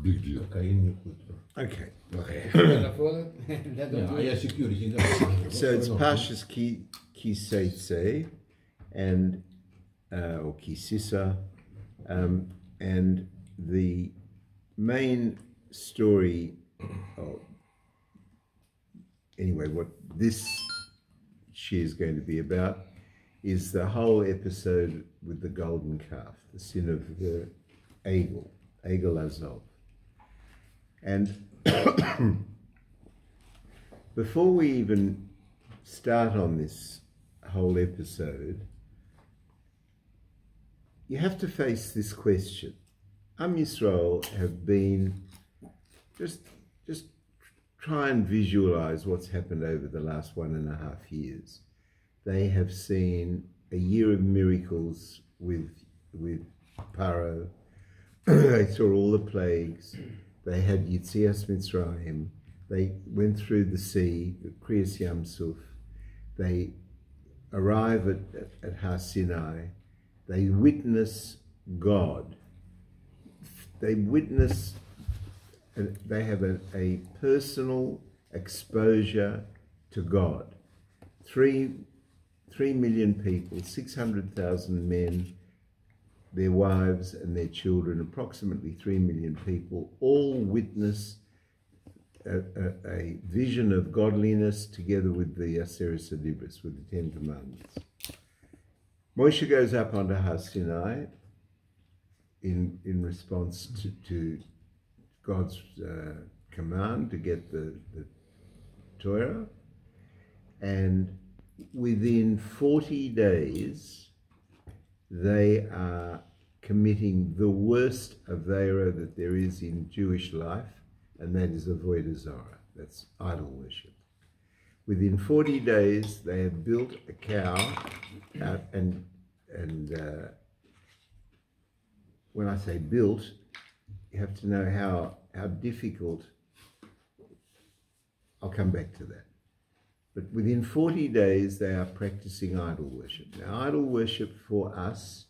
Big deal. Okay. So it's Parshas Ki and or Tisa, and the main story. Anyway, what this share is going to be about is the whole episode with the golden calf, the sin of the Egel Azov. And before we even start on this whole episode, you have to face this question. Am Yisrael have been, just try and visualize what's happened over the last 1.5 years. They have seen a year of miracles with Paro. They saw all the plagues. They had Yitzias Mitzrayim. They went through the sea, the Kriyas Yam Suf. They arrive at Har Sinai. They witness God. They witness, they have a personal exposure to God. 3 million people, 600,000 men, their wives and their children, approximately 3 million people, all witness a vision of godliness together with the Aseret Adibris, with the 10 Commandments. Moshe goes up onto Har Sinai in response to God's command to get the Torah, and within 40 days they are committing the worst avera that there is in Jewish life, and that is avodah zarah. That's idol worship. Within 40 days they have built a cow out, and when I say built, you have to know how difficult. I'll come back to that. But within 40 days, they are practicing idol worship. Now, idol worship for us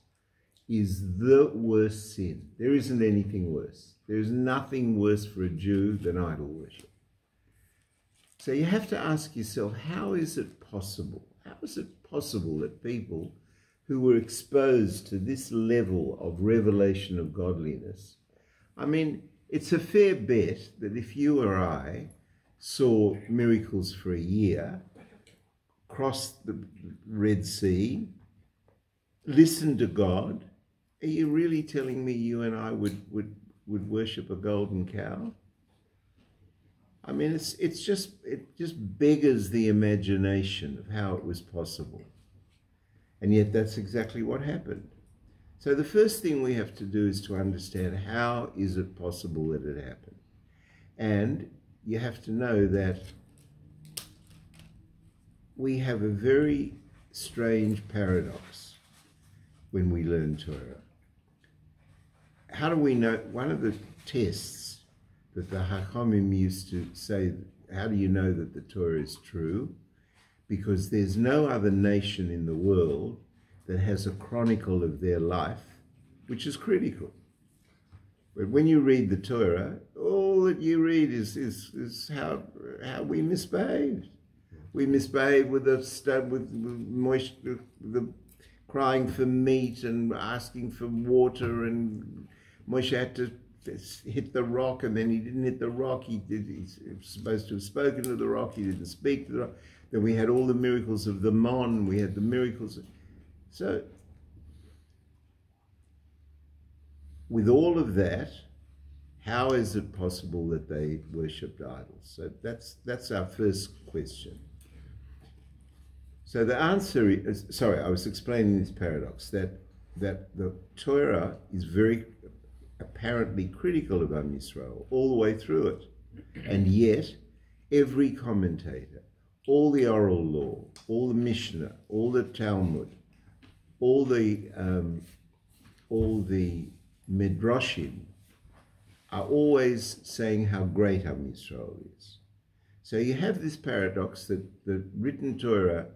is the worst sin. There isn't anything worse. There is nothing worse for a Jew than idol worship. So you have to ask yourself, how is it possible? How is it possible that people who were exposed to this level of revelation of godliness, I mean, it's a fair bet that if you or I saw miracles for a year, crossed the Red Sea, listened to God, are you really telling me you and I would worship a golden cow? I mean, it just beggars the imagination of how it was possible. And yet that's exactly what happened. So the first thing we have to do is to understand, how is it possible that it happened? And you have to know that we have a very strange paradox when we learn Torah. How do we know? One of the tests that the Hachamim used to say, how do you know that the Torah is true? Because there's no other nation in the world that has a chronicle of their life, which is critical. But when you read the Torah, all that you read is how we misbehaved. We misbehaved with the crying for meat and asking for water, and Moshe had to hit the rock, and then he didn't hit the rock. He was supposed to have spoken to the rock. He didn't speak to the rock. Then we had all the miracles of the Mon. We had the miracles. So with all of that, how is it possible that they worshipped idols? So that's our first question. So the answer is, sorry, I was explaining this paradox, that the Torah is very apparently critical of Am Yisrael all the way through it. And yet, every commentator, all the oral law, all the Mishnah, all the Talmud, all the Midrashim are always saying how great Am Yisrael is. So you have this paradox that the written Torah,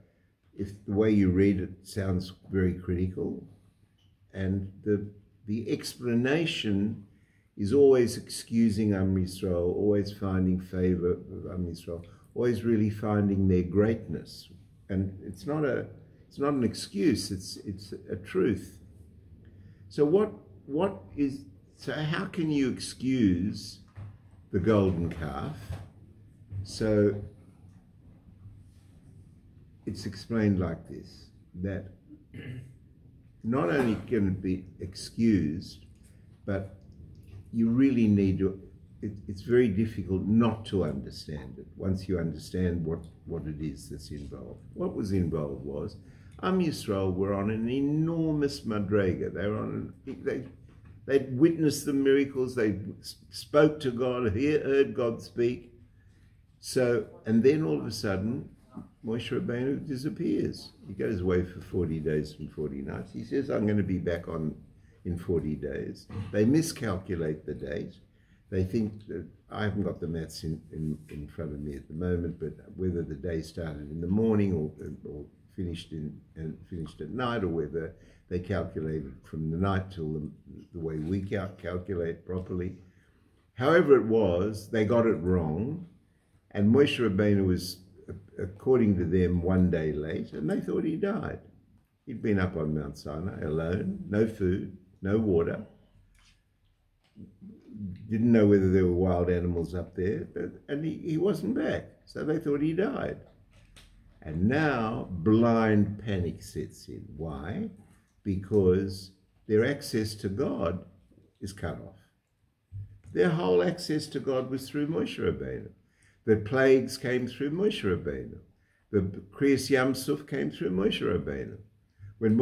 if the way you read it sounds very critical, and the the explanation is always excusing Am Yisrael, always finding favor of Am Yisrael, always really finding their greatness. And it's not an excuse, it's a truth. So how can you excuse the golden calf? So it's explained like this, that not only can it be excused, but you really need to, it's very difficult not to understand it once you understand what it is that's involved. What was involved was Am Yisrael were on an enormous madrega. They were on they'd witnessed the miracles, they spoke to God, heard God speak. So, and then all of a sudden, Moshe Rabbeinu disappears. He goes away for 40 days and 40 nights. He says, I'm going to be back on in 40 days. They miscalculate the date. They think that, I haven't got the maths in front of me at the moment, but whether the day started in the morning or finished at night, or whether they calculated from the night till the way we calculate properly. However it was, they got it wrong, and Moshe Rabbeinu was, according to them, 1 day late, and they thought he died. He'd been up on Mount Sinai alone, no food, no water. Didn't know whether there were wild animals up there, and he wasn't back. So they thought he died. And now blind panic sets in. Why? Because their access to God is cut off. Their whole access to God was through Moshe Rabbeinu. The plagues came through Moshe Rabbeinu. The Kriyas Yam Suf came through Moshe Rabbeinu. When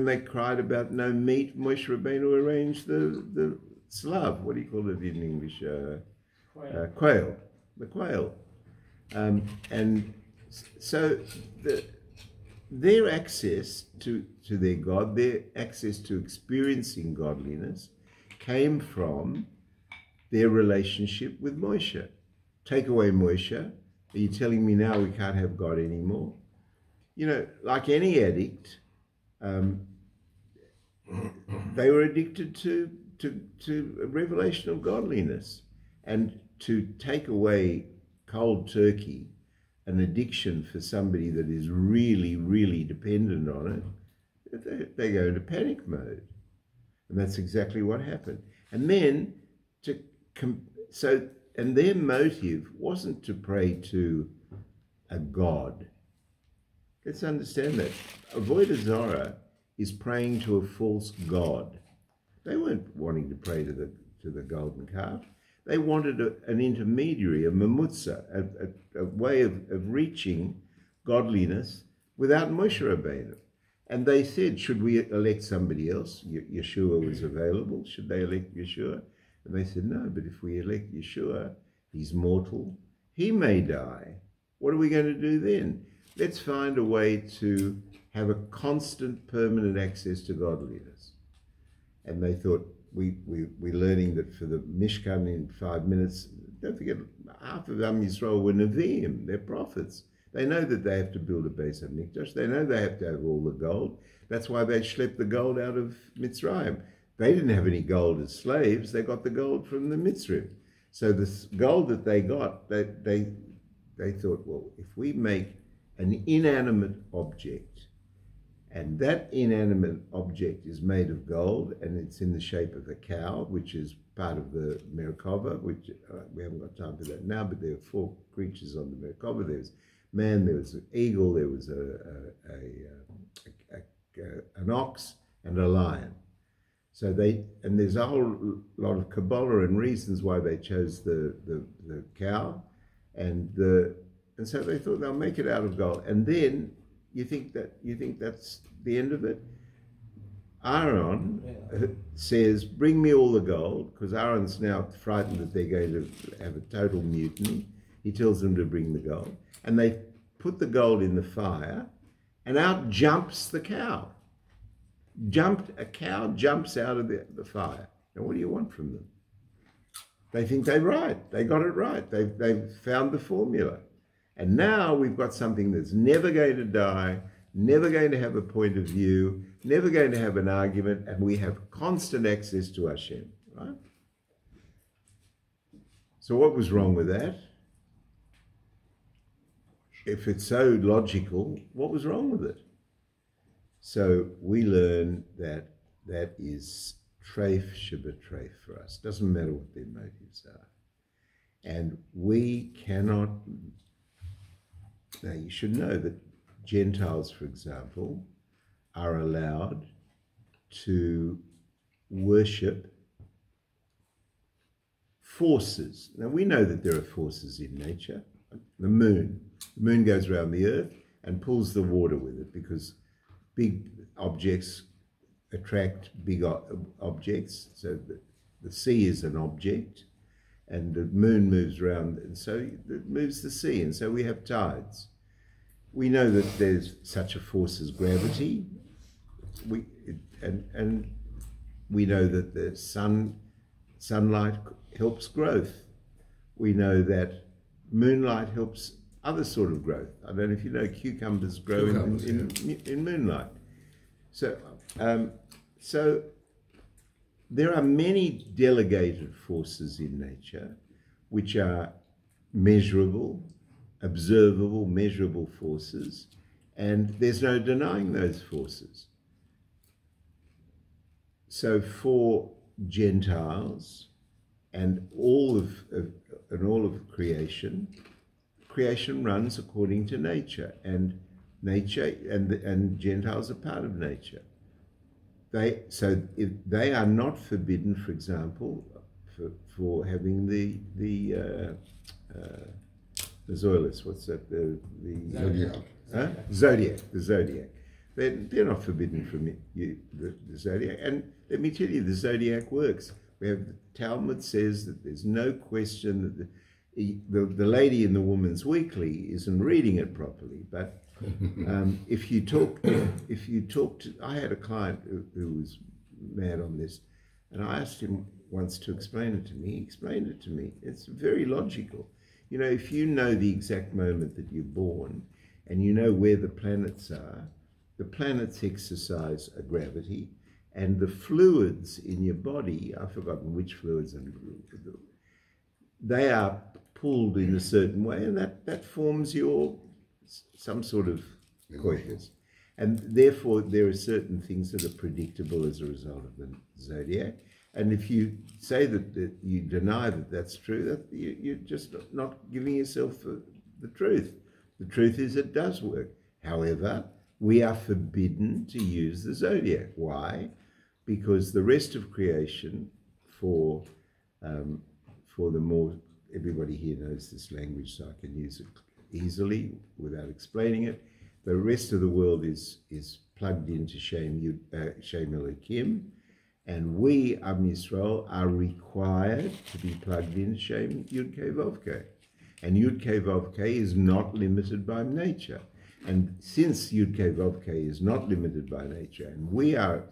they cried about no meat, Moshe Rabbeinu arranged the slav. What do you call it in English? Quail. The quail. And so their access to their God, their access to experiencing godliness, came from their relationship with Moshe. Take away Moshe, are you telling me now we can't have God anymore? You know, like any addict, they were addicted to a revelation of godliness. And to take away cold turkey an addiction for somebody that is really, really dependent on it, they go into panic mode. And that's exactly what happened. And then, and their motive wasn't to pray to a god. Let's understand that. Avodah Zarah is praying to a false god. They weren't wanting to pray to the golden calf. They wanted an intermediary, a mamutza, a way of reaching godliness without Moshe Rabbeinu. And they said, should we elect somebody else? Yeshua was available. Should they elect Yeshua? And they said, no, but if we elect Yeshua, he's mortal. He may die. What are we going to do then? Let's find a way to have a constant, permanent access to godliness. And they thought, we're learning that for the Mishkan in 5 minutes, don't forget, half of Am Yisrael were Nevi'im, they're prophets. They know that they have to build a Beis HaMikdash. They know they have to have all the gold. That's why they schlepped the gold out of Mitzrayim. They didn't have any gold as slaves. They got the gold from the Mitzrayim. So this gold that they got, they thought, well, if we make an inanimate object, and that inanimate object is made of gold, and it's in the shape of a cow, which is part of the Merkava, which we haven't got time for that now, but there are 4 creatures on the Merkava. There's man, there was an eagle, there was an ox, and a lion. So and there's a whole lot of Kabbalah and reasons why they chose the cow, and so they thought they'll make it out of gold. And then you think that's the end of it? Aaron says, bring me all the gold, because Aaron's now frightened that they're going to have a total mutiny. He tells them to bring the gold. And they put the gold in the fire, and out jumps the cow. A cow jumps out of the fire. Now, what do you want from them? They think they're right. They got it right. They've found the formula. And now we've got something that's never going to die, never going to have a point of view, never going to have an argument, and we have constant access to Hashem, right? So what was wrong with that? If it's so logical, what was wrong with it? So we learn that that is treif shebetreif for us. Doesn't matter what their motives are. And we cannot... Now, you should know that Gentiles, for example, are allowed to worship forces. Now, we know that there are forces in nature. The moon. The moon goes around the earth and pulls the water with it because big objects attract big objects. So the sea is an object, and the moon moves around, and so it moves the sea, and so we have tides. We know that there's such a force as gravity. And we know that the sunlight helps growth. We know that moonlight helps other sort of growth. I don't know if you know, cucumbers grow in moonlight. So, so there are many delegated forces in nature which are measurable, observable, measurable forces, and there's no denying those forces. So for Gentiles and all of creation, creation runs according to nature, and nature and Gentiles are part of nature. They are not forbidden, for example, for having the Zoilus, what's that? The Zodiac. Huh? Zodiac. The Zodiac. They're not forbidden from the Zodiac. And let me tell you, the Zodiac works. We have the Talmud says that there's no question that the lady in the Woman's Weekly isn't reading it properly. But if you talk to, I had a client who was mad on this, and I asked him once to explain it to me. He explained it to me. It's very logical. You know, if you know the exact moment that you're born, and you know where the planets are, the planets exercise a gravity, and the fluids in your body, I've forgotten which fluids, they are pulled in a certain way, and that forms some sort of coitus. And therefore, there are certain things that are predictable as a result of the zodiac. And if you say that you deny that that's true, that you're just not giving yourself the truth. The truth is it does work. However, we are forbidden to use the zodiac. Why? Because the rest of creation, for the more, everybody here knows this language, so I can use it easily without explaining it. The rest of the world is plugged into Shem Elohim, and we, Am Yisrael, are required to be plugged in Shem Yud Kei Vav Kei. And Yud Kei Vav Kei is not limited by nature. And since Yud Kei Vav Kei is not limited by nature, and we are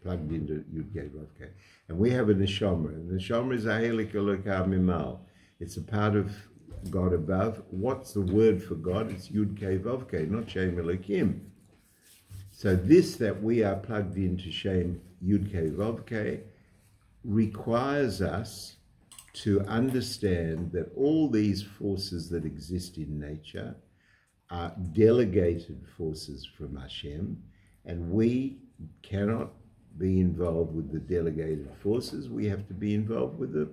plugged into Yud Kei Vav Kei, and we have a neshama, and the neshama is a helik elokah mimal. It's a part of God above. What's the word for God? It's Yud Kei Vav Kei, not Shem Elohim. So this that we are plugged into Shem Yud Kei Vav Kei requires us to understand that all these forces that exist in nature are delegated forces from Hashem, and we cannot be involved with the delegated forces. We have to be involved with the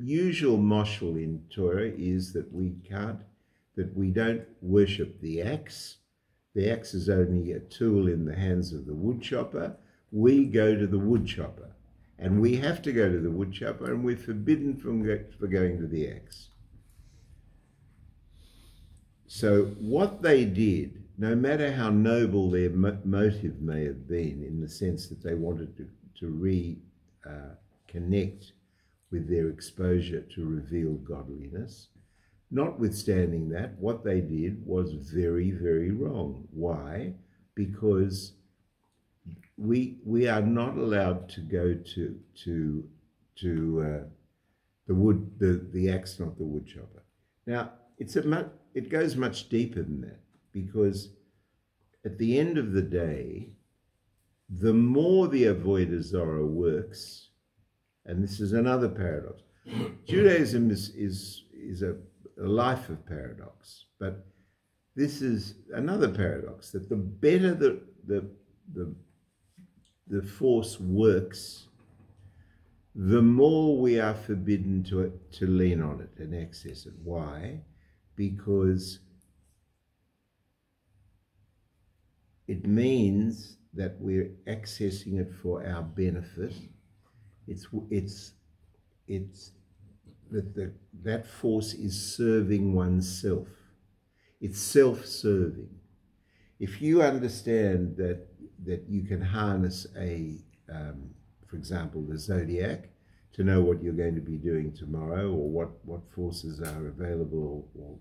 usual moshel in Torah is that we don't worship the axe. The axe is only a tool in the hands of the wood chopper. We go to the wood chopper, and we have to go to the wood chopper, and we're forbidden for going to the axe. So what they did, no matter how noble their motive may have been, in the sense that they wanted to reconnect with their exposure to revealed godliness, notwithstanding that, what they did was very, very wrong. Why? Because we are not allowed to go to the axe, not the wood chopper. Now, it goes much deeper than that, because at the end of the day, the more the Avodah Zarah works, and this is another paradox. Judaism is a life of paradox, but this is another paradox, that the better the force works, the more we are forbidden to lean on it and access it. Why? Because it means that we're accessing it for our benefit. That force is serving oneself. It's self-serving. If you understand that you can harness for example, the zodiac, to know what you're going to be doing tomorrow, or what forces are available, or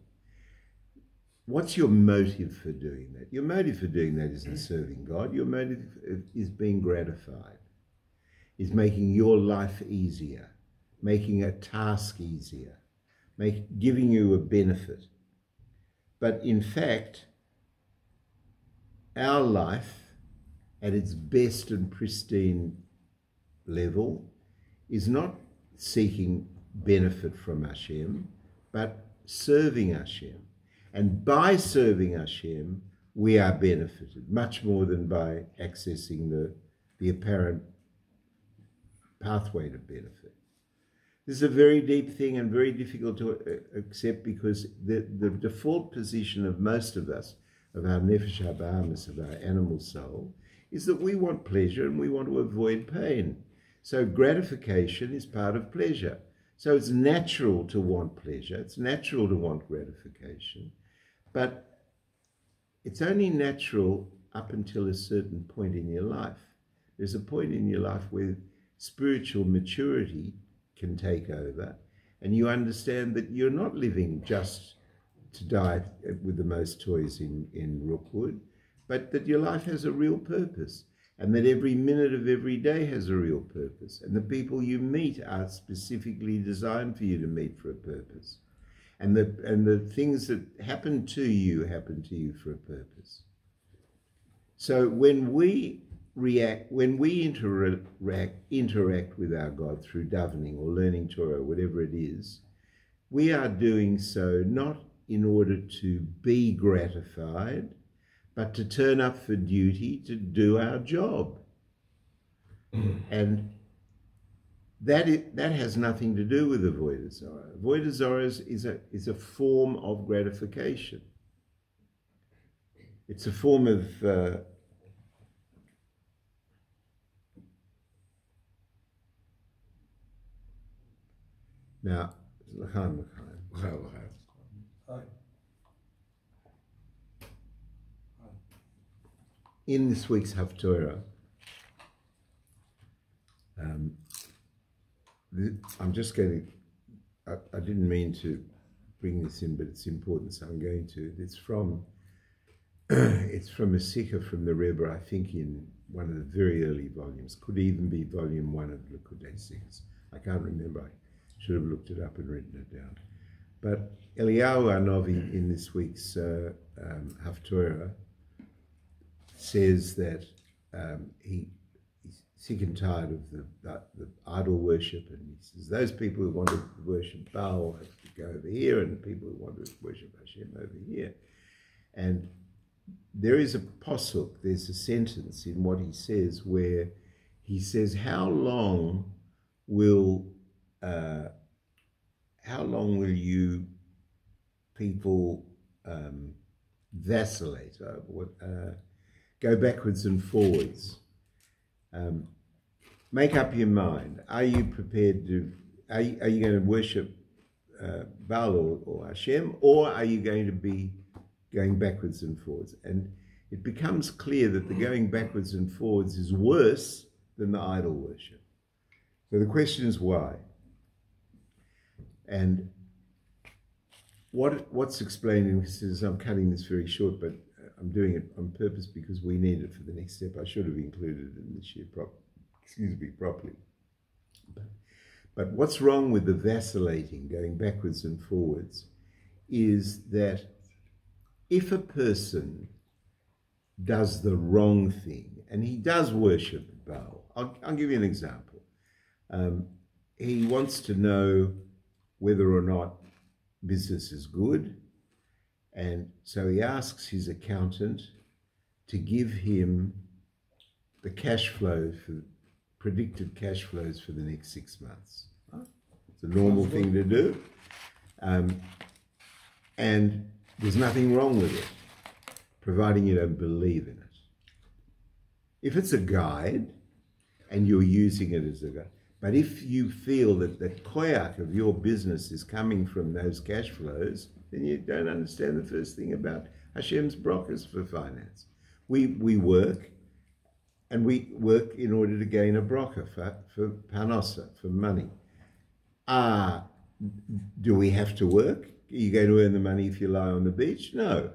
what's your motive for doing that? Your motive for doing that isn't serving God. Your motive is being gratified, is making your life easier, making a task easier, giving you a benefit. But in fact, our life at its best and pristine level is not seeking benefit from Hashem, but serving Hashem. And by serving Hashem, we are benefited much more than by accessing the apparent pathway to benefit. This is a very deep thing and very difficult to accept, because the default position of most of us, of our nefesh habahamis, of our animal soul, is that we want pleasure and we want to avoid pain. So gratification is part of pleasure. So it's natural to want pleasure. It's natural to want gratification. But it's only natural up until a certain point in your life. There's a point in your life where spiritual maturity can take over, and you understand that you're not living just to die with the most toys in Rookwood, but that your life has a real purpose, and that every minute of every day has a real purpose, and the people you meet are specifically designed for you to meet for a purpose, and the things that happen to you for a purpose. So when we interact with our God through davening or learning Torah, whatever it is, we are doing so not in order to be gratified, but to turn up for duty, to do our job. And that has nothing to do with Avodah Zarah. Avodah Zarah is a form of gratification. It's a form of now, in this week's Haftorah, I'm just going to, I didn't mean to bring this in, but it's important, so I'm going to. It's from a Sikha from the Rebbe, I think in one of the very early volumes, could even be volume 1 of Likkutei Sikhs. I can't remember, I should have looked it up and written it down. But Eliyahu Hanavi in this week's Haftorah says that he's sick and tired of the idol worship, and he says those people who want to worship Baal have to go over here, and people who want to worship Hashem over here. And there is a pasuk, there's a sentence in what he says where he says, how long will you people vacillate, go backwards and forwards? Make up your mind. Are you prepared to, are you going to worship Baal or Hashem, or are you going to be going backwards and forwards? And it becomes clear that the going backwards and forwards is worse than the idol worship. So the question is why? And what's explained in this is, I'm cutting this very short, but I'm doing it on purpose because we need it for the next step. I should have included it in this year properly. But what's wrong with the vacillating, going backwards and forwards, is that if a person does the wrong thing, and he does worship Baal. I'll give you an example. He wants to know whether or not business is good, and so he asks his accountant to give him the cash flow for predicted cash flows for the next 6 months. It's a normal thing to do, and there's nothing wrong with it, providing you don't believe in it. If it's a guide and you're using it as a guide, but if you feel that the koyach of your business is coming from those cash flows, then you don't understand the first thing about Hashem's brachas for finance. We work, and we work in order to gain a bracha for parnasa, for money. Do we have to work? Are you going to earn the money if you lie on the beach? No.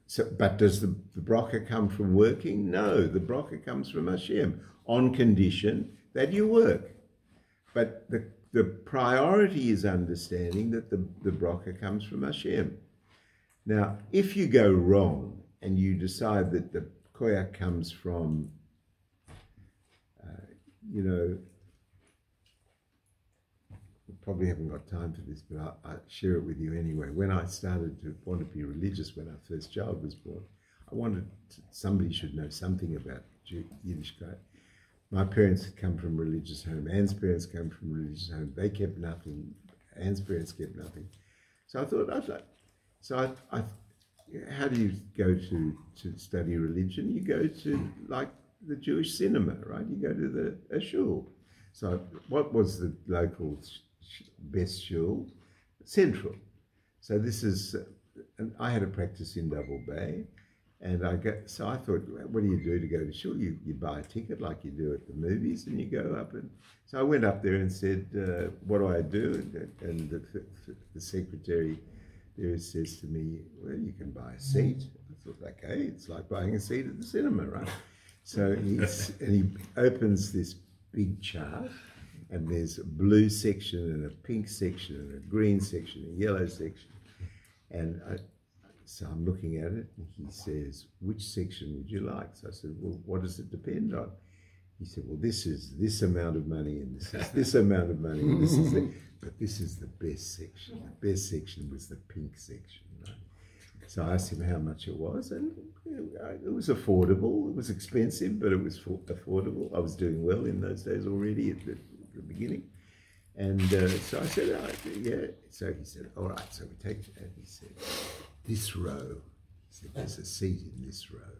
So, but does the bracha come from working? No, the bracha comes from Hashem, on condition that you work. But the priority is understanding that the bracha comes from Hashem. Now, if you go wrong and you decide that the koyach comes from, probably haven't got time for this, but I share it with you anyway. When I started to want to be religious, when our first child was born, I wanted somebody should know something about Yiddishkeit. My parents had come from a religious home. Anne's parents came from a religious home. They kept nothing. Anne's parents kept nothing. So I thought, how do you go to study religion? You go to, like, the Jewish cinema, right? You go to a shul. So what was the local best shul? Central. So this is, and I had a practice in Double Bay, and so I thought, what do you do to go to shul? You buy a ticket like you do at the movies, and you go up. And so I went up there and said, what do I do? And the secretary there says to me, well, you can buy a seat. I thought, okay, it's like buying a seat at the cinema, right? So he opens this big chart, and there's a blue section and a pink section and a green section and a yellow section. And so I'm looking at it, and he says, which section would you like? So I said, well, what does it depend on? He said, well, this is this amount of money, and this is this amount of money, and this is but this is the best section. The best section was the pink section, right? So I asked him how much it was, and it was affordable. It was expensive, but it was affordable. I was doing well in those days already at the beginning. And so I said, yeah. So he said, all right, so we take it. And he said, this row, he said, there's a seat in this row.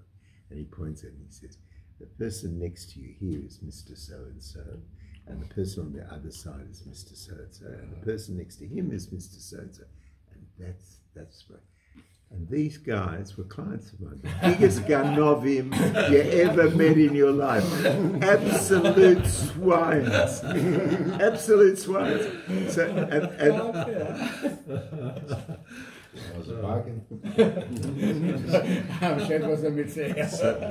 And he points at it and he says, the person next to you here is Mr. So-and-so, and the person on the other side is Mr. So-and-so, and the person next to him is Mr. So-and-so. And that's right. And these guys were clients of mine, the biggest ganovim you ever met in your life. Absolute swines. Absolute swines. So, that was a bargain.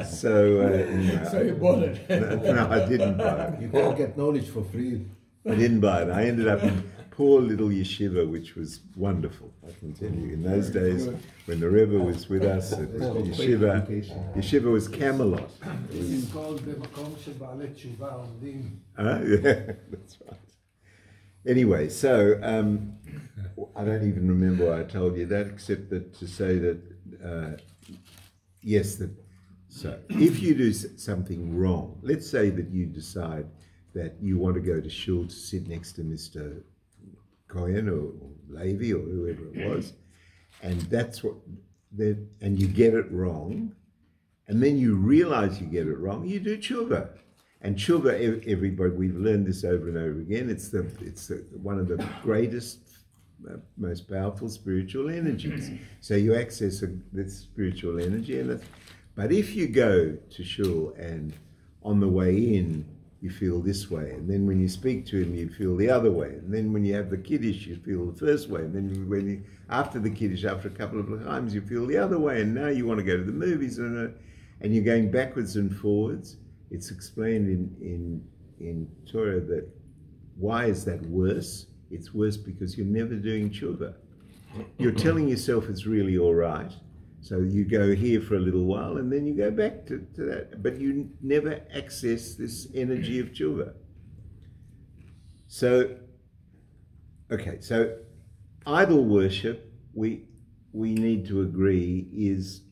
So you bought it. No, I didn't buy it. You can't get knowledge for free. I didn't buy it. I ended up in poor little yeshiva, which was wonderful, I can tell you. In those days, when the Rebbe was with us, it was yeshiva was Camelot. It's called the Makom Sheba'alei Tshuva Omdim. Yeah, that's right. Anyway, so I don't even remember why I told you that, except that to say that, yes, so if you do something wrong, let's say that you decide that you want to go to shul to sit next to Mr. Cohen or Levi or whoever it was, and and you get it wrong, and then you realize you get it wrong, you do tshuva. And tshuva, everybody, we've learned this over and over again, it's one of the greatest, most powerful spiritual energies. So you access this spiritual energy, but if you go to shul and on the way in, you feel this way, and then when you speak to him, you feel the other way, and then when you have the kiddush, you feel the first way, and then after the kiddush, after a couple of times, you feel the other way, and now you want to go to the movies, and you're going backwards and forwards. It's explained in Torah that why is that worse? It's worse because you're never doing tshuva. You're telling yourself it's really all right, So you go here for a little while and then you go back to that. But you never access this energy of tshuva. So, okay, so idol worship, we need to agree, is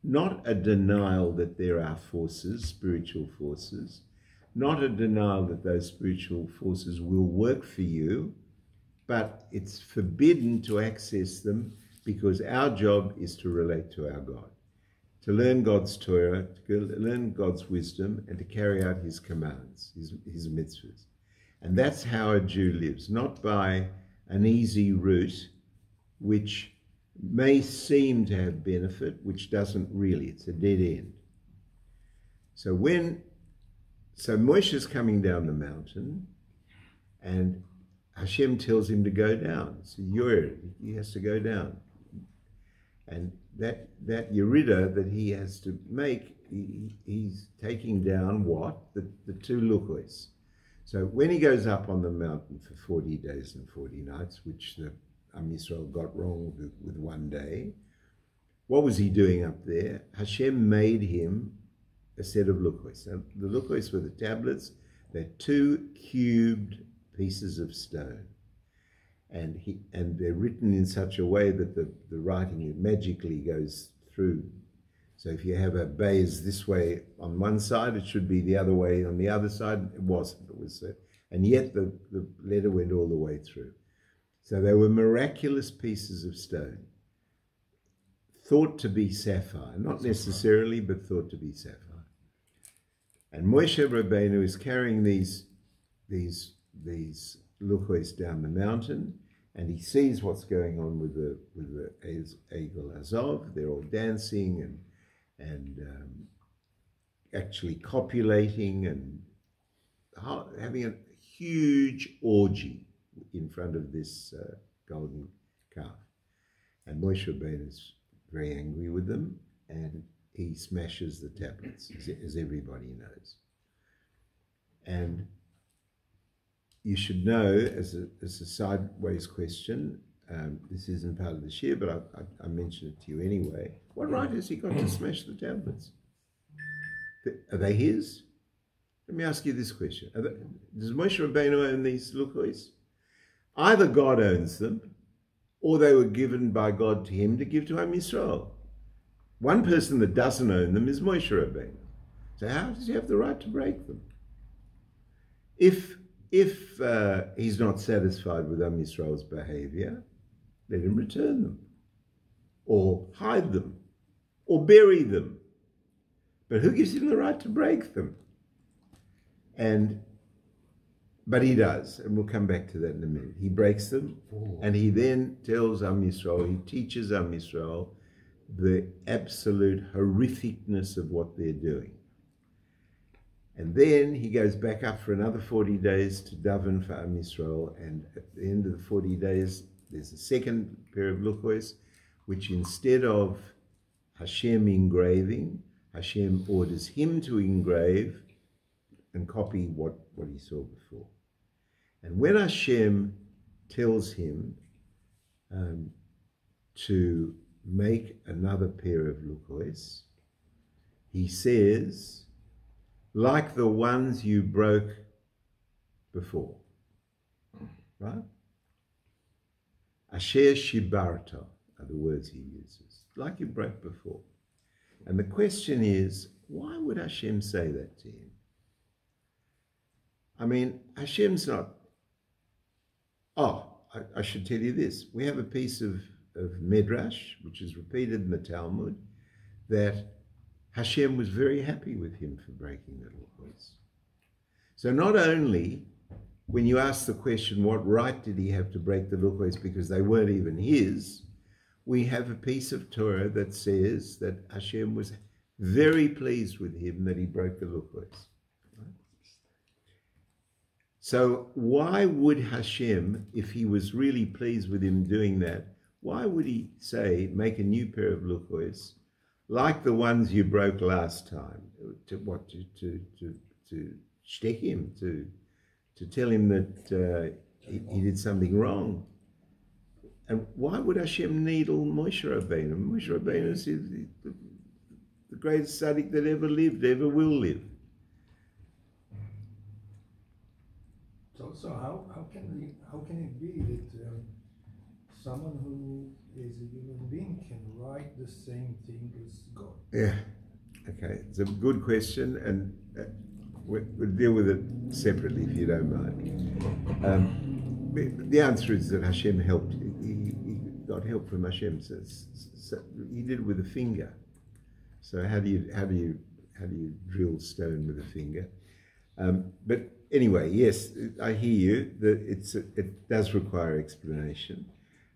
not a denial that there are forces, spiritual forces, not a denial that those spiritual forces will work for you, but it's forbidden to access them because our job is to relate to our God, to learn God's Torah, to learn God's wisdom, and to carry out his commands, his mitzvahs. And that's how a Jew lives, not by an easy route, which may seem to have benefit, which doesn't really. It's a dead end. So Moshe's coming down the mountain, and Hashem tells him to go down. So he has to go down. And that Yerida that he has to make, he's taking down what? The two luchos. So when he goes up on the mountain for 40 days and 40 nights, which the Yisrael got wrong with one day, what was he doing up there? Hashem made him a set of luchos. Now, the luchos were the tablets. They're two cubed pieces of stone. And they're written in such a way that the writing magically goes through. So if you have a bays this way on one side, it should be the other way on the other side. It wasn't. It was, and yet the letter went all the way through. So they were miraculous pieces of stone, thought to be sapphire, not necessarily, but thought to be sapphire. And Moshe Rabbeinu is carrying these luchos down the mountain, and he sees what's going on with the Egel Azov. They're all dancing and actually copulating and having a huge orgy in front of this golden calf. And Moshe Rabbeinu is very angry with them, and he smashes the tablets, as everybody knows. And you should know, as a sideways question, this isn't part of the shir, but I mentioned it to you anyway. What right has he got to smash the tablets? Are they his? Let me ask you this question. Does Moshe Rabbeinu own these luchos? Either God owns them, or they were given by God to him to give to Am Yisrael. One person that doesn't own them is Moshe Rabbeinu. So how does he have the right to break them? If he's not satisfied with Am Yisrael's behavior, let him return them, or hide them, or bury them. But who gives him the right to break them? But he does, and we'll come back to that in a minute. He breaks them, and he then tells Am Yisrael, he teaches Am Yisrael the absolute horrificness of what they're doing. And then he goes back up for another 40 days to daven for Am Yisrael, and at the end of the 40 days, there's a second pair of luchos, which instead of Hashem engraving, Hashem orders him to engrave and copy what he saw before. And when Hashem tells him to make another pair of luchos, he says, like the ones you broke before, right? Asher shibarta are the words he uses, like you broke before. And the question is, why would Hashem say that to him? I mean, Hashem's not... I should tell you this. We have a piece of Midrash, which is repeated in the Talmud, that Hashem was very happy with him for breaking the luchos. So not only, when you ask the question, what right did he have to break the luchos because they weren't even his, we have a piece of Torah that says that Hashem was very pleased with him that he broke the luchos. So why would Hashem, if he was really pleased with him doing that, why would he say, make a new pair of luchos, like the ones you broke last time? To shtick him, to tell him that he did something wrong. And why would Hashem needle Moshe Rabbeinu? Moshe Rabbeinu is the greatest tzaddik that ever lived, ever will live. So how can it be that someone who is a human being can write the same thing as God? Yeah, okay, it's a good question, and we'll deal with it separately if you don't mind. The answer is that Hashem helped. He got help from Hashem. So he did it with a finger. So how do you drill stone with a finger? But anyway, yes, I hear you that it does require explanation.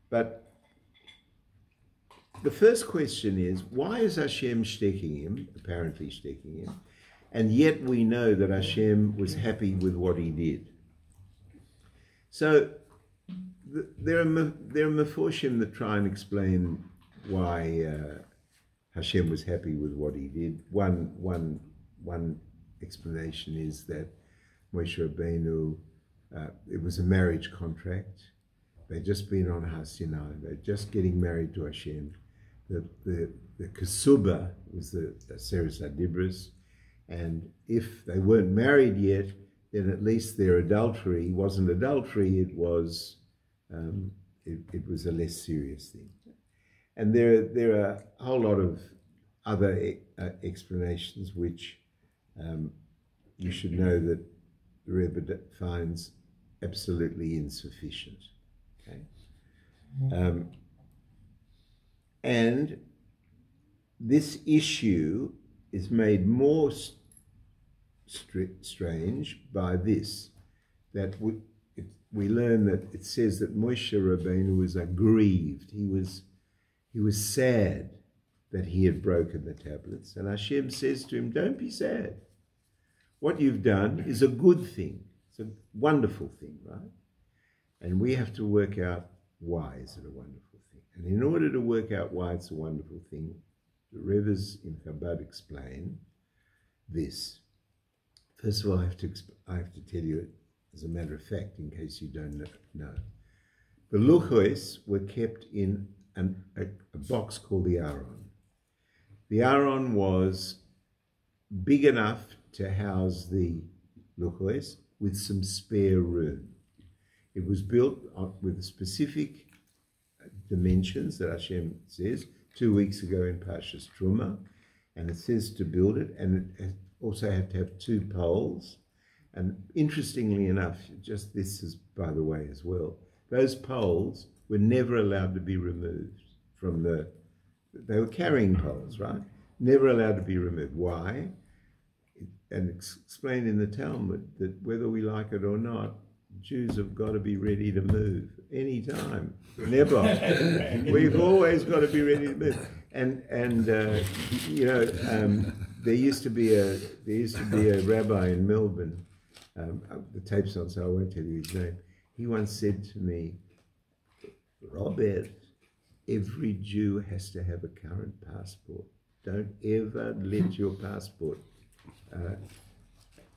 But the first question is, why is Hashem apparently shticking him, and yet we know that Hashem was happy with what he did? So there are Meforshim that try and explain why Hashem was happy with what he did. One explanation is that Moshe Rabbeinu, it was a marriage contract. They'd just been on Har Sinai. They're just getting married to Hashem. The Kesuba was the Seres HaDibros, and if they weren't married yet, then at least their adultery wasn't adultery. It was a less serious thing. And there are a whole lot of other explanations which you should know that the Rebbe finds absolutely insufficient. Okay, and this issue is made more strange by this, that we learn that it says that Moshe Rabbeinu was aggrieved. He was sad that he had broken the tablets, and Hashem says to him, don't be sad. What you've done is a good thing. It's a wonderful thing, right? And we have to work out, why is it a wonderful thing? And in order to work out why it's a wonderful thing, the Rebbe's in Chabad explain this. First of all, I have to tell you it as a matter of fact, in case you don't know. The luchos were kept in a box called the Aron. The Aron was big enough to house the luchos with some spare room. It was built with specific dimensions that Hashem says 2 weeks ago in Parashat Truma, and it says to build it, and it also had to have 2 poles. And interestingly enough, just this is by the way as well, those poles were never allowed to be removed from they were carrying poles, right? Never allowed to be removed. Why? And explained in the Talmud that whether we like it or not, Jews have got to be ready to move anytime. Never. We've always got to be ready to move. And you know, there used to be a rabbi in Melbourne. The tape's on, so I won't tell you his name. He once said to me, Robert, every Jew has to have a current passport. Don't ever let your passport.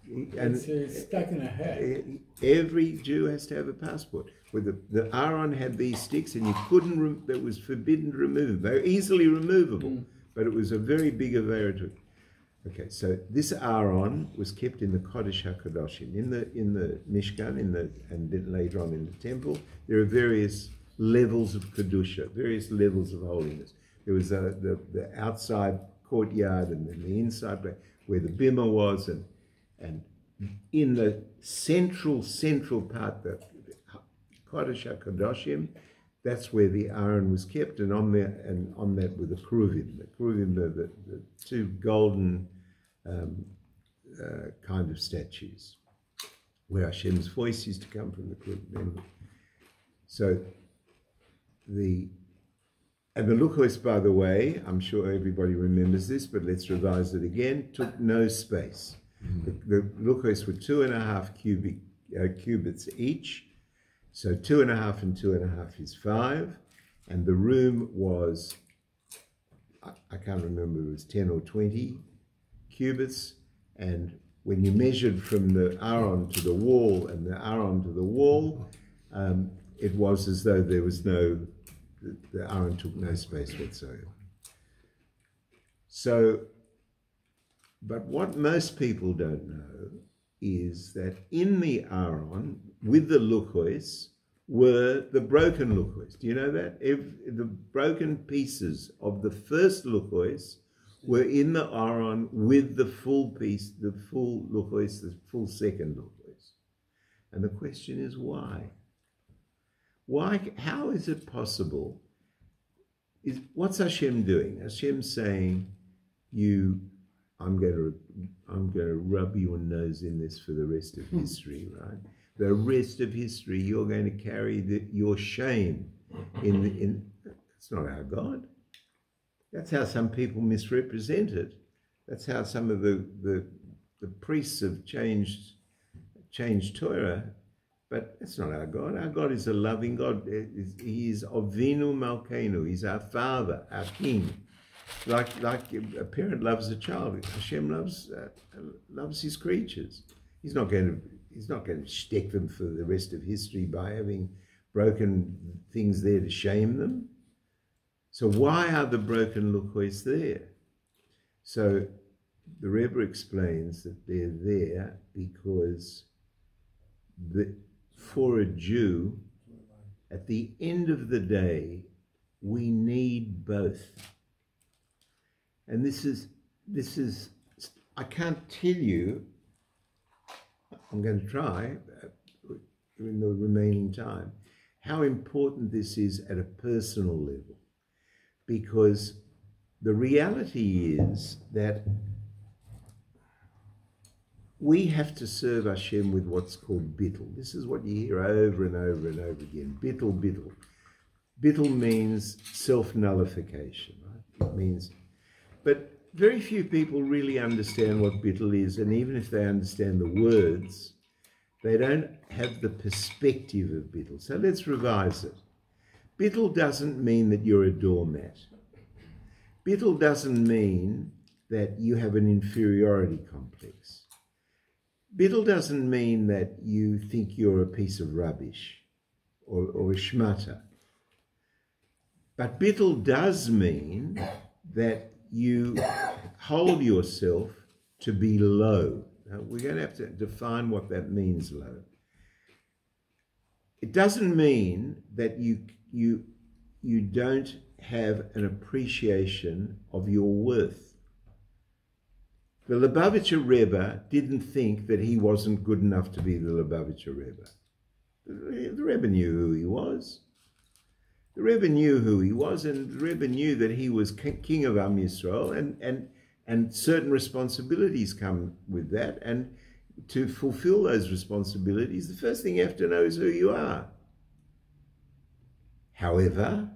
It's stuck in a hat. Every Jew has to have a passport. The Aaron had these sticks, and you couldn't. That was forbidden to remove. They were easily removable, but it was a very big affair to. Okay, so this Aaron was kept in the Kodesh HaKadoshim, in the Mishkan, and then later on in the temple. There are various levels of kedusha, various levels of holiness. There was the outside courtyard, and then the inside where the bima was, and in the central part, the Kodesh HaKadoshim, that's where the Aaron was kept, and on that were the Kruvim. The Kruvim, the 2 golden kind of statues, where Hashem's voice used to come from the Kruvim. So the luchos, by the way, I'm sure everybody remembers this, but let's revise it again, took no space. The luchos were 2.5 cubits each, so 2.5 and 2.5 is 5, and the room was, I can't remember, it was 10 or 20 cubits, and when you measured from the Aaron to the wall and the Aaron to the wall, it was as though there was no the Aaron took no space whatsoever. So, but what most people don't know is that in the Aaron, with the luchos, were the broken luchos. Do you know that? The broken pieces of the first luchos were in the Aaron with the full piece, the full luchos, the full second luchos. And the question is why? Why? How is it possible? What's Hashem doing? Hashem's saying, I'm going to rub your nose in this for the rest of history, right? The rest of history, you're going to carry your shame it's not our God. That's how some people misrepresent it. That's how some of the priests have changed Torah. But that's not our God. Our God is a loving God. He is Avinu Malkeinu. He's our Father, our King. Like a parent loves a child, Hashem loves his creatures. He's not going to stick them for the rest of history by having broken things there to shame them. So why are the broken luchos there? So the Rebbe explains that they're there because for a Jew, at the end of the day, we need both. And this is, I can't tell you, I'm going to try in the remaining time, how important this is at a personal level. Because the reality is that we have to serve Hashem with what's called bittul. This is what you hear over and over and over again. Bittul, bittul. Bittul means self-nullification, right? It means, but very few people really understand what bittul is, and even if they understand the words, they don't have the perspective of bittul. So let's revise it. Bittul doesn't mean that you're a doormat. Bittul doesn't mean that you have an inferiority complex. Bittul doesn't mean that you think you're a piece of rubbish or a shmata. But bittul does mean that you hold yourself to be low. Now, we're going to have to define what that means, low. It doesn't mean that you don't have an appreciation of your worth. The Lubavitcher Rebbe didn't think that he wasn't good enough to be the Lubavitcher Rebbe. The Rebbe knew who he was. The Rebbe knew who he was, and the Rebbe knew that he was king of Am Yisrael, and certain responsibilities come with that. And to fulfill those responsibilities, the first thing you have to know is who you are. However,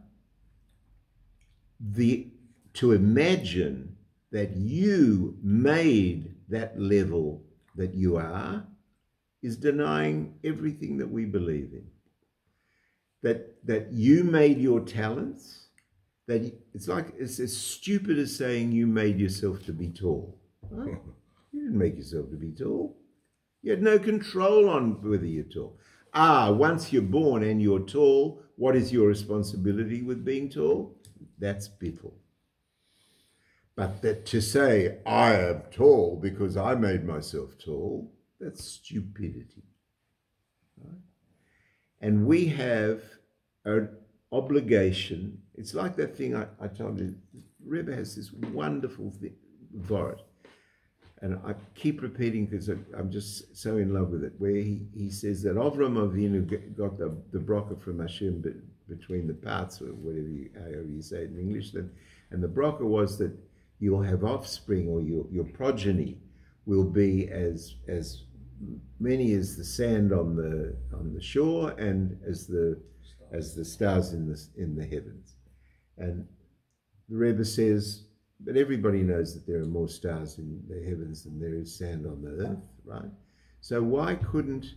to imagine that you made that level that you are is denying everything that we believe in. That you made your talents, that it's as stupid as saying you made yourself to be tall. Right? You didn't make yourself to be tall. You had no control on whether you're tall. Once you're born and you're tall, what is your responsibility with being tall? That's bittul. But that to say, I am tall because I made myself tall, that's stupidity. Right? And we have an obligation. It's like that thing I told you. Rebbe has this wonderful thing, Vort, and I keep repeating because I'm just so in love with it, where he says that Avram Avinu got the bracha from Hashem between the parts, or however you say it in English, and the bracha was that you'll have offspring, or your progeny will be as many as the sand on the shore and as the stars in the heavens. And the Rebbe says, but everybody knows that there are more stars in the heavens than there is sand on the earth, right? So why couldn't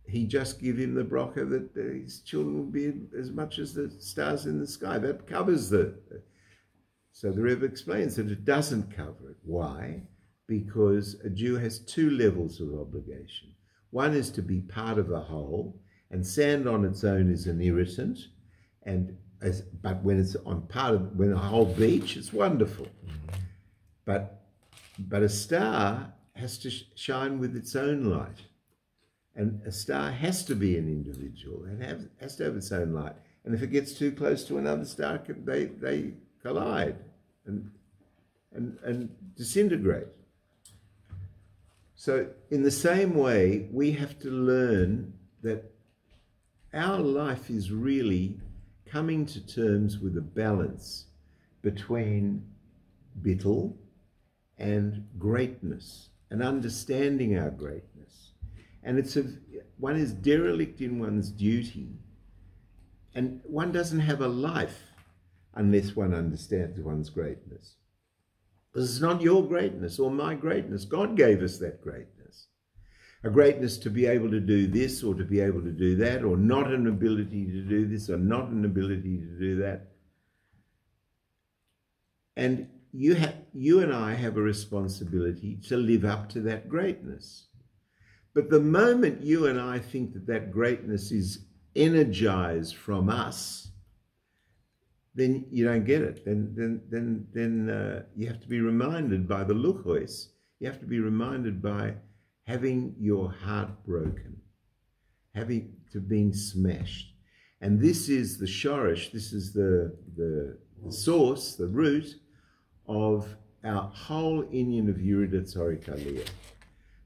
he just give him the bracha that his children will be as much as the stars in the sky? That covers So the Rebbe explains that it doesn't cover it. Why? Because a Jew has two levels of obligation. One is to be part of a whole, and sand on its own is an irritant. But when it's on when a whole beach, it's wonderful. But a star has to shine with its own light. And a star has to be an individual and has to have its own light. And if it gets too close to another star, they collide and disintegrate. So in the same way, we have to learn that our life is really coming to terms with a balance between bittul and greatness, and understanding our greatness. And one is derelict in one's duty, and one doesn't have a life unless one understands one's greatness. This is not your greatness or my greatness. God gave us that greatness. A greatness to be able to do this or to be able to do that, or not an ability to do this or not an ability to do that. And you and I have a responsibility to live up to that greatness. But the moment you and I think that that greatness is energized from us, then you don't get it. Then you have to be reminded by the luchos. You have to be reminded by having your heart broken, having being smashed. And this is the shorish, this is the source, the root of our whole inyan of Yeridat Tzorik Aliyah.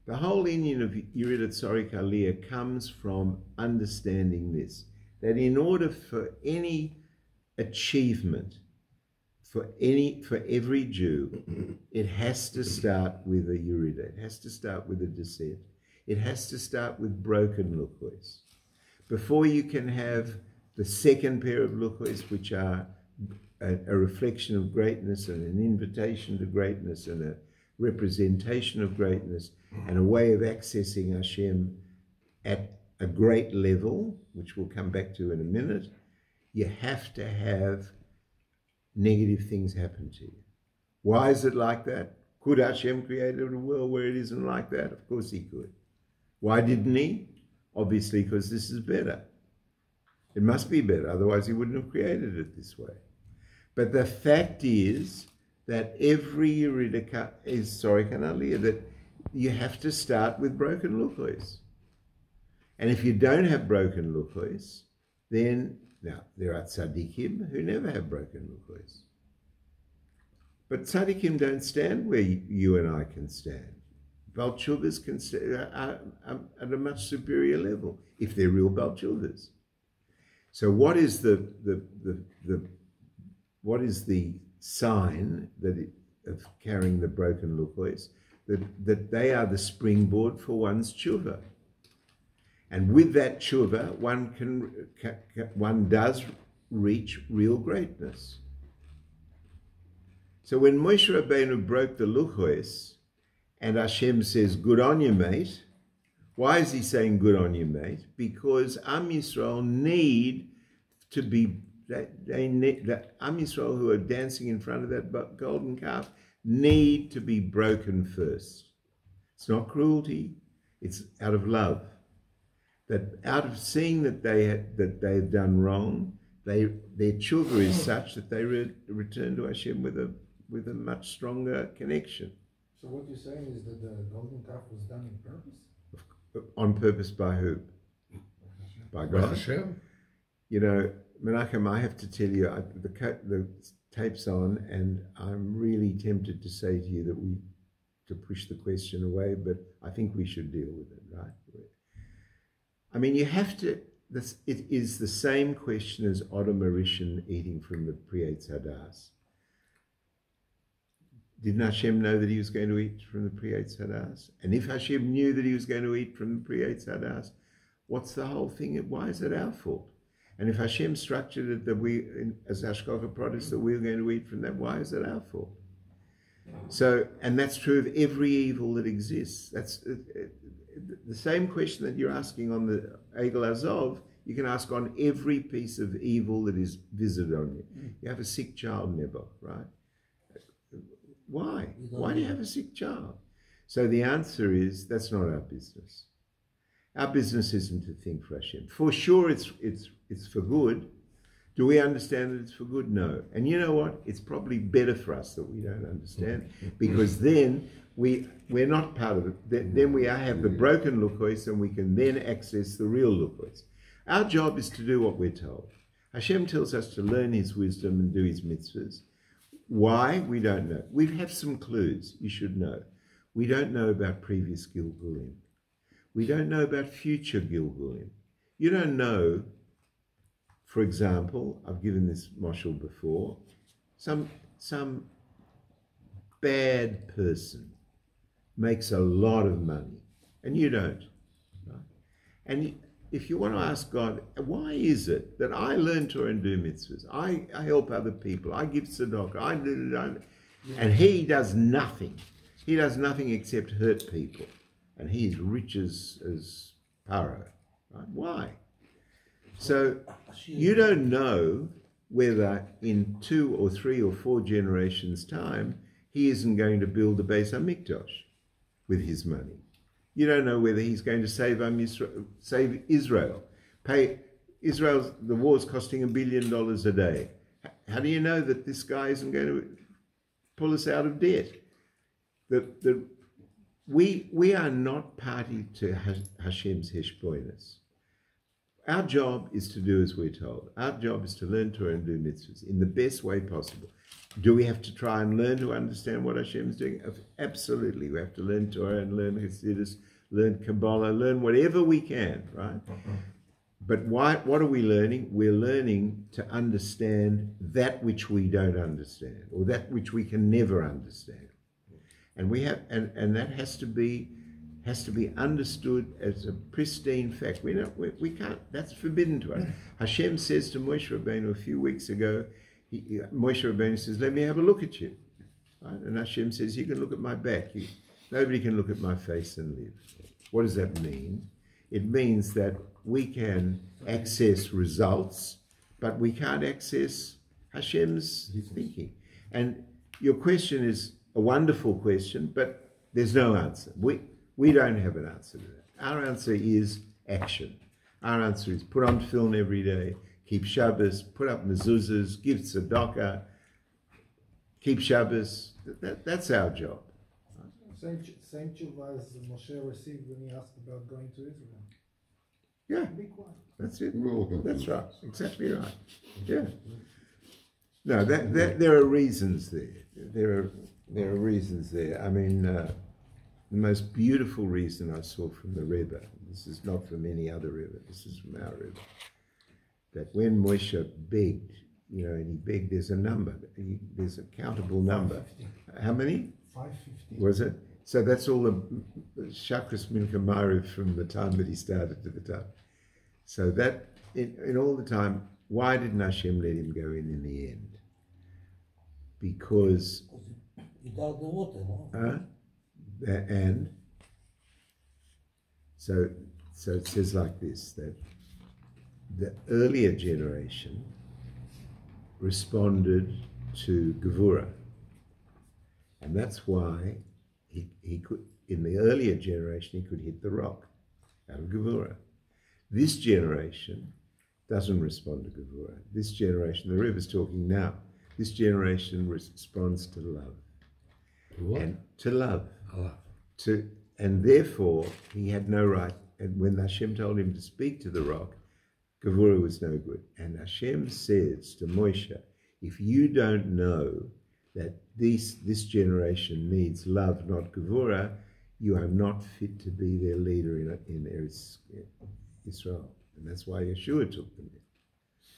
The whole inyan of Yeridat Tzorik Aliyah comes from understanding this, that in order for any achievement, for every Jew, it has to start with a Yerida. It has to start with a descent. It has to start with broken luchos. Before you can have the second pair of luchos, which are a reflection of greatness and an invitation to greatness and a representation of greatness and a way of accessing Hashem at a great level, which we'll come back to in a minute, you have to have negative things happen to you. Why is it like that? Could Hashem create a world where it isn't like that? Of course he could. Why didn't he? Obviously because this is better. It must be better, otherwise he wouldn't have created it this way. But the fact is that every Yerida is Tzorik Aliyah, that you have to start with broken luchos. And if you don't have broken luchos, then, now, there are tzaddikim who never have broken luchos. But tzaddikim don't stand where you and I can stand. Baal Teshuvas can are at a much superior level, if they're real Baal Teshuvas. So what is what is the sign of carrying the broken luchos? That they are the springboard for one's tshuva. And with that tshuva, one does reach real greatness. So when Moshe Rabbeinu broke the luchos, and Hashem says, "Good on you, mate," why is he saying "good on you, mate"? Because Am Yisrael need to be, that Am Yisrael who are dancing in front of that golden calf need to be broken first. It's not cruelty; it's out of love. That out of seeing that they've done wrong, their tshuva is such that they return to Hashem with a much stronger connection. So what you're saying is that the golden calf was done on purpose? On purpose by who? By God. Hashem. You know, Menachem, I have to tell you, the tape's on, and I'm really tempted to say to you to push the question away, but I think we should deal with it, right? I mean, you have to, it is the same question as Adam Arishan eating from the Pri-Eitz Hadas. Didn't Hashem know that he was going to eat from the Pri-Eitz Hadas? And if Hashem knew that he was going to eat from the Pri-Eitz Hadas, what's the whole thing? Why is it our fault? And if Hashem structured it that we, as Hashgacha Pratis, that we're going to eat from that, why is it our fault? So, and that's true of every evil that exists. That's the same question that you're asking on the Egel Azov, you can ask on every piece of evil that is visited on you. You have a sick child, Nebo, right? Why? Why do you have a sick child? So the answer is, that's not our business. Our business isn't to think for Hashem. For sure, it's for good, Do we understand that it's for good? No. And you know what? It's probably better for us that we don't understand, because then we're not part of it. Then we have the broken Lukois, and we can then access the real Lukois. Our job is to do what we're told. Hashem tells us to learn his wisdom and do his mitzvahs. Why? We don't know. We have some clues you should know. We don't know about previous Gilgulim. We don't know about future Gilgulim. You don't know, for example, I've given this mashal before, some bad person makes a lot of money and you don't. Right? And if you want to ask God, why is it that I learn Torah and do mitzvahs, I help other people, I give tzedakah, I do, and he does nothing. He does nothing except hurt people. And he's rich as Paro. Right? Why? So you don't know whether in 2 or 3 or 4 generations' time he isn't going to build the Beis HaMikdash with his money. You don't know whether he's going to save Israel. Pay Israel, the war's costing $1 billion a day. How do you know that this guy isn't going to pull us out of debt? We are not party to Hashem's heshboinus. Our job is to do as we're told. Our job is to learn Torah and do mitzvahs in the best way possible. Do we have to try and learn to understand what Hashem is doing? Absolutely. We have to learn Torah and learn Hasidus, learn Kabbalah, learn whatever we can, right? But what are we learning? We're learning to understand that which we don't understand, or that which we can never understand. And we have, and that has to be understood as a pristine fact. We can't. That's forbidden to us. Hashem says to Moshe Rabbeinu a few weeks ago, Moshe Rabbeinu says, "Let me have a look at you," right? And Hashem says, "You can look at my back. Nobody can look at my face and live." What does that mean? It means that we can access results, but we can't access Hashem's thinking. And your question is a wonderful question, but there's no answer. We don't have an answer to that. Our answer is action. Our answer is put on film every day, keep Shabbos, put up mezuzahs, give tzedakah, keep Shabbos. That's our job. Same tshuva as Moshe received when he asked about going to Israel. Yeah, Be quiet. that's it. That's right. Exactly right. Yeah. No, there are reasons there. There are reasons there. I mean, the most beautiful reason I saw from the Rebbe, this is not from any other Rebbe, this is from our Rebbe, that when Moshe begged, and he begged, there's a number, there's a countable number. 550. How many? 550. Was it? So that's all the Shakras Mincha Ma'ariv from the time that he started to the time. So that, in all the time, why didn't Hashem let him go in the end? Because without the water, no? And so it says like this, that the earlier generation responded to Gevurah, and that's why he could, in the earlier generation, he could hit the rock out of Gevurah. This generation doesn't respond to Gevurah. This generation, the Rebbe is talking now, this generation responds to love. What? And to love. Allah. And therefore, he had no right. And when Hashem told him to speak to the rock, Gevurah was no good. And Hashem says to Moshe, if you don't know that this generation needs love, not Gevurah, you are not fit to be their leader in Eretz Israel. And that's why Yeshua took them in.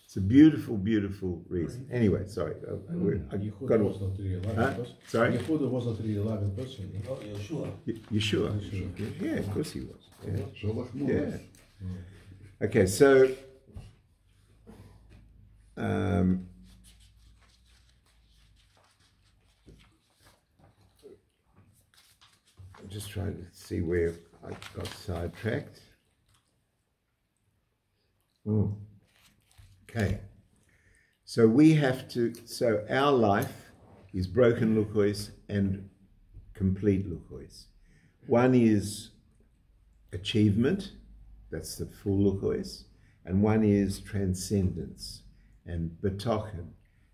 It's a beautiful, beautiful reason. Anyway, sorry. Yehuda was not really a loving person. Sorry? Yehuda was not really a loving person. Oh, Yeshua. Yeshua. Yeah, of course he was. Yeah. Yeah. Okay, so I'm just trying to see where I got sidetracked. Okay, so we have to, so our life is broken lukois and complete lukois. One is achievement, that's the full lukois, and one is transcendence, and betochen,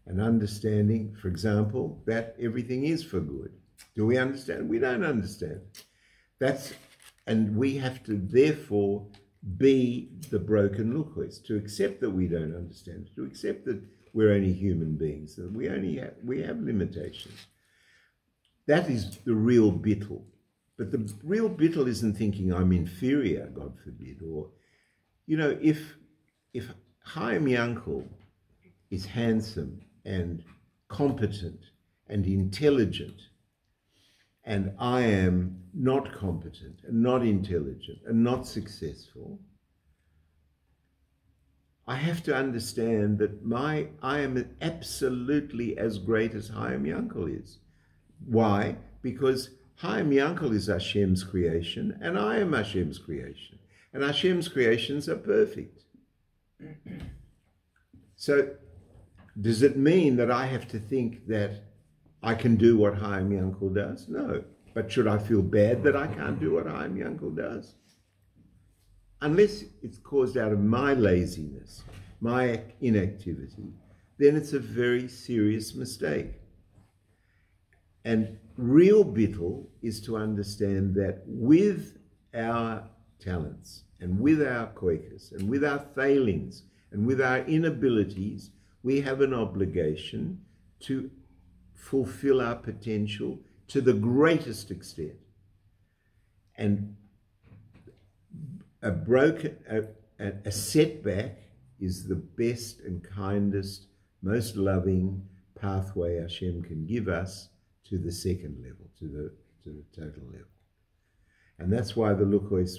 and understanding, for example, that everything is for good. Do we understand? We don't understand. And we have to therefore be the broken luchos, to accept that we don't understand, to accept that we're only human beings, that we have limitations. That is the real bittul. But the real bittul isn't thinking I'm inferior, God forbid, or, you know, if Chaim Yankel is handsome and competent and intelligent, and I am not competent and not intelligent and not successful, I have to understand that I am absolutely as great as Chaim Yankel is. Why? Because Chaim Yankel is Hashem's creation and I am Hashem's creation. And Hashem's creations are perfect. So does it mean that I have to think that I can do what Chaim Yankel does? No. But should I feel bad that I can't do what Chaim Yankel does? Unless it's caused out of my laziness, my inactivity, then it's a very serious mistake. And real bittul is to understand that with our talents and with our koikas and with our failings and with our inabilities, we have an obligation to fulfill our potential to the greatest extent. And a setback is the best and kindest, most loving pathway Hashem can give us to the second level, to the total level. And that's why the luchos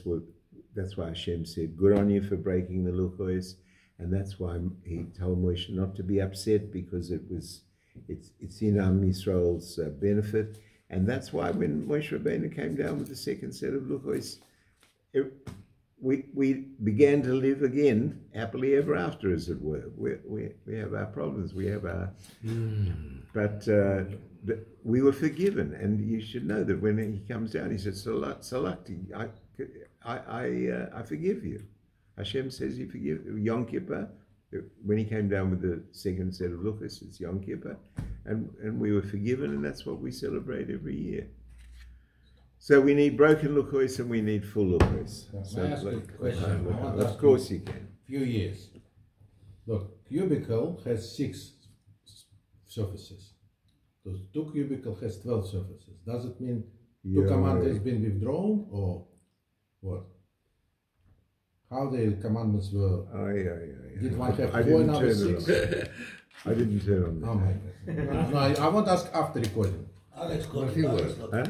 that's why Hashem said, good on you for breaking the luchos. And that's why he told Moshe not to be upset, because it's in Am Yisrael's benefit. And that's why when Moshe Rabbeinu came down with the second set of luchos, we began to live again happily ever after, as it were. We have our problems, we have our... But we were forgiven, and you should know that when he comes down, he says, Salakti, I forgive you. Hashem says he forgives. Yom Kippur, when he came down with the second set of luchos, it's Yom Kippur, and we were forgiven, and that's what we celebrate every year. So we need broken luchos and we need full luchos. Can I ask a question? Of course you can. Few years. Look, cubicle has 6 surfaces. Those 2 cubicle has 12 surfaces. Does it mean 2 command has been withdrawn, or what? How the commandments were? Did one have 4 and other 6? I didn't turn on that. Oh my God. No, I want to ask after recording. Alex got A few it. words. Huh?